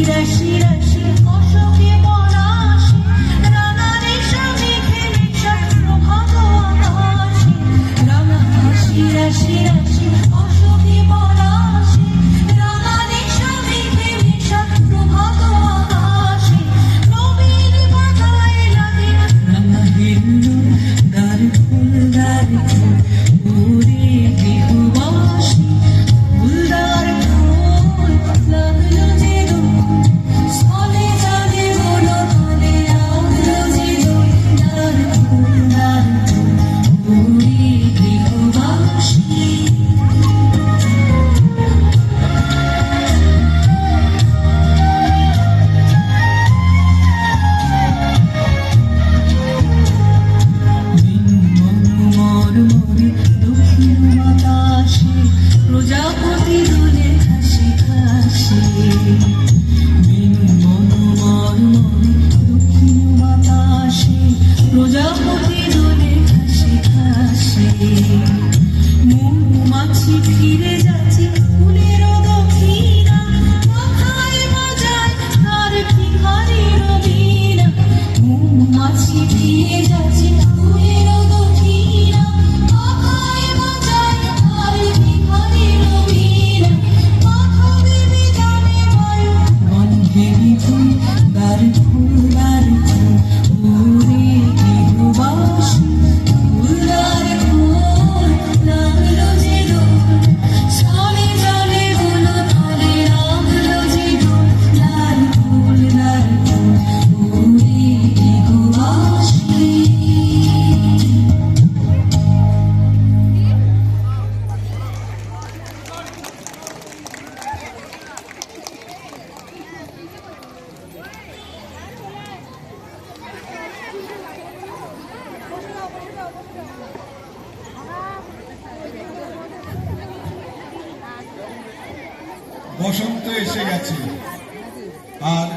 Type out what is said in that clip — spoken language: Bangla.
রাশি রাশি অশোকে পলাশি রাঙা রেশা মেঘে মেশা প্রভাত আকাশে রাঙা হাসি রাশি রাশি অশোকে পলাশি রাঙা রেশা মেঘে মেশা প্রভাত আকাশে নবীন পাতায় লাগে রাঙা হিন্দু দ্বার ফুল দ্বার ফুল ওরে গৃহবাসী ফুলদার ফুল লাগলো যে দোল স্থলে জাগে বলো তলে লাগলো যে দোল দ্বার ফুল ওরে গৃহবাসী প্রজাপতি দোলে খাসি খাসি বিনু মনোমর মনে দক্ষিণ বাতাসে প্রজাপতি দোলে খাসি খাসি মৌমাছি ফিরে যাচ্ছে ফুলের দক্ষিণা মাথায় বাজায় তার ভিখারির বীণা মৌমাছি ফিরে যাচ্ছে ফুলের দক্ষিণা মাথায় বাজায় তার ভিখারির বীণা মাথা দেবে জানে বায়ু গন্ধে বিপুল দ্বার ফুল ওরে গৃহবাসী ফুলদার ফুল লাগলো যে দোল স্থলে জলে বলো তলে লাগলো যে দোল দ্বার ফুল ওরে গৃহবাসী বসন্ত এসে গেছে আর